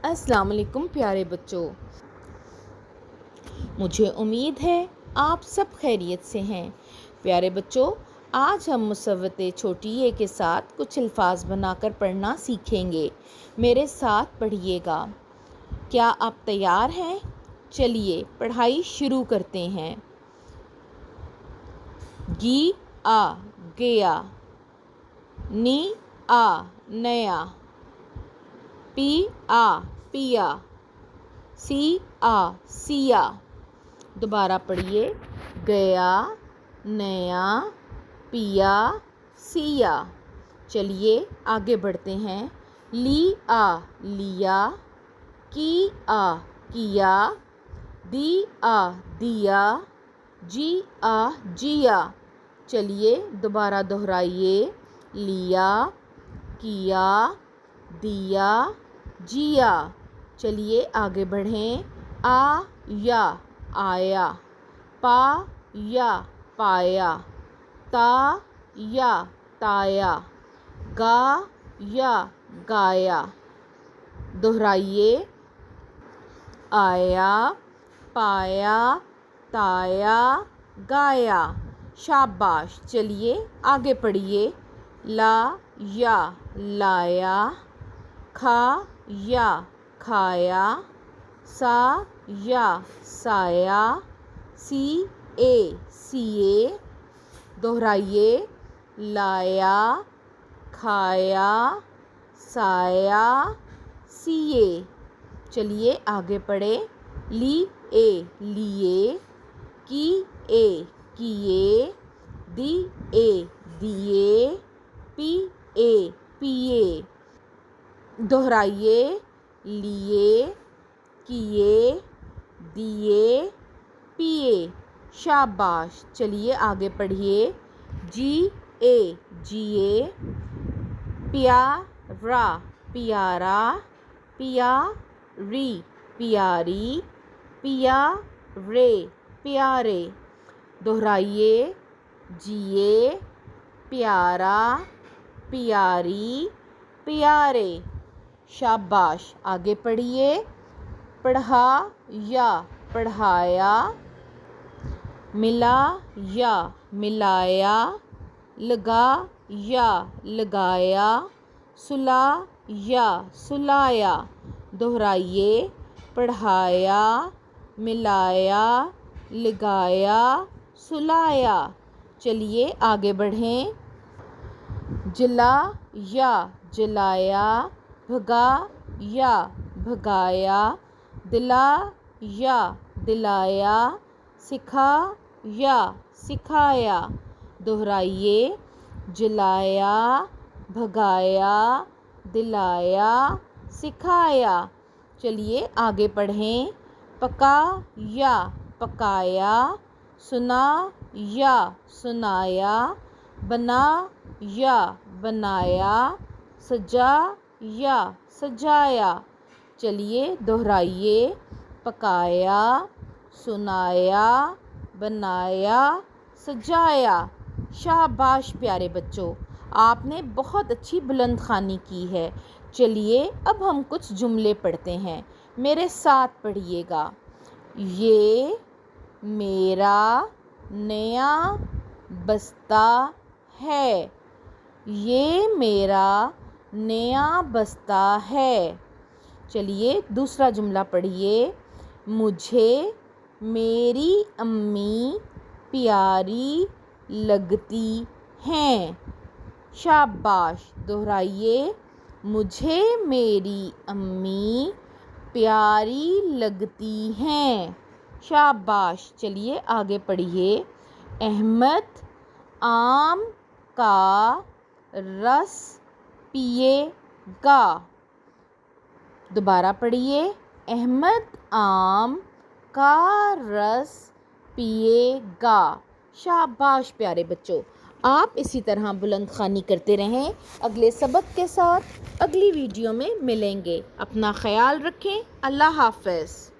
السلام علیکم پیارے بچوں، مجھے امید ہے آپ سب خیریت سے ہیں۔ پیارے بچوں، آج ہم مصوت چھوٹی اے کے ساتھ کچھ الفاظ بنا کر پڑھنا سیکھیں گے۔ میرے ساتھ پڑھیے گا۔ کیا آپ تیار ہیں؟ چلیے پڑھائی شروع کرتے ہیں۔ گی آ گیا، نی آ نیا، پی آ پیا، سی آ سیا۔ دوبارہ پڑھیے، گیا، نیا، پیا، سیا۔ چلیے آگے بڑھتے ہیں۔ لی آ لیا، کی آ کیا، دی آ دیا، جی آ جیا۔ چلیے دوبارہ دہرائیے، لیا، کیا، دیا، جیا۔ چلیے آگے بڑھیں۔ آ یا آیا، پا یا پایا، تا یا تایا، گا یا گایا۔ دہرائیے، آیا، پایا، تایا، گایا۔ شاباش۔ چلیے آگے پڑھیے۔ لا یا لایا، کھا یا کھایا، سا یا سایا، سی اے سیے۔ دہرائیے، لایا، کھایا، سایا، سیے۔ چلیے آگے پڑھیں۔ لی اے لیے، کی اے کیے، دی اے دیے، پی اے پیے۔ دہرائیے، لیے، کیے، دیے، پیے۔ شاباش۔ چلیے آگے پڑھیے۔ جی اے جیے، پیارا پیارا، پیاری پیاری، پیارے پیارے۔ دہرائیے، جیے، پیارا، پیاری، پیارے۔ شاباش۔ آگے پڑھیے۔ پڑھا یا پڑھایا، ملا یا ملایا، لگا یا لگایا، سلا یا سلایا۔ دہرائیے، پڑھایا، ملایا، لگایا، سلایا۔ چلیے آگے بڑھیں۔ جلا یا جلایا، بھگا یا بھگایا، دلا یا دلایا، سکھا یا سکھایا۔ دہرائیے، جلایا، بھگایا، دلایا، سکھایا۔ چلیے آگے پڑھیں۔ پکا یا پکایا، سنا یا سنایا، بنا یا بنایا، سجا یا سجایا۔ چلیے دہرائیے، پکایا، سنایا، بنایا، سجایا۔ شاباش پیارے بچوں، آپ نے بہت اچھی بلند خوانی کی ہے۔ چلیے اب ہم کچھ جملے پڑھتے ہیں۔ میرے ساتھ پڑھیے گا۔ یہ میرا نیا بستہ ہے، یہ میرا نیا بستہ ہے۔ چلیے دوسرا جملہ پڑھیے۔ مجھے میری امی پیاری لگتی ہیں۔ شاباش۔ دہرائیے، مجھے میری امی پیاری لگتی ہیں۔ شاباش۔ چلیے آگے پڑھیے۔ احمد آم کا رس پیے گا۔ دوبارہ پڑھیے۔ احمد آم کا رس پیے گا۔ شاباش پیارے بچوں، آپ اسی طرح بلند خوانی کرتے رہیں۔ اگلے سبق کے ساتھ اگلی ویڈیو میں ملیں گے۔ اپنا خیال رکھیں۔ اللہ حافظ۔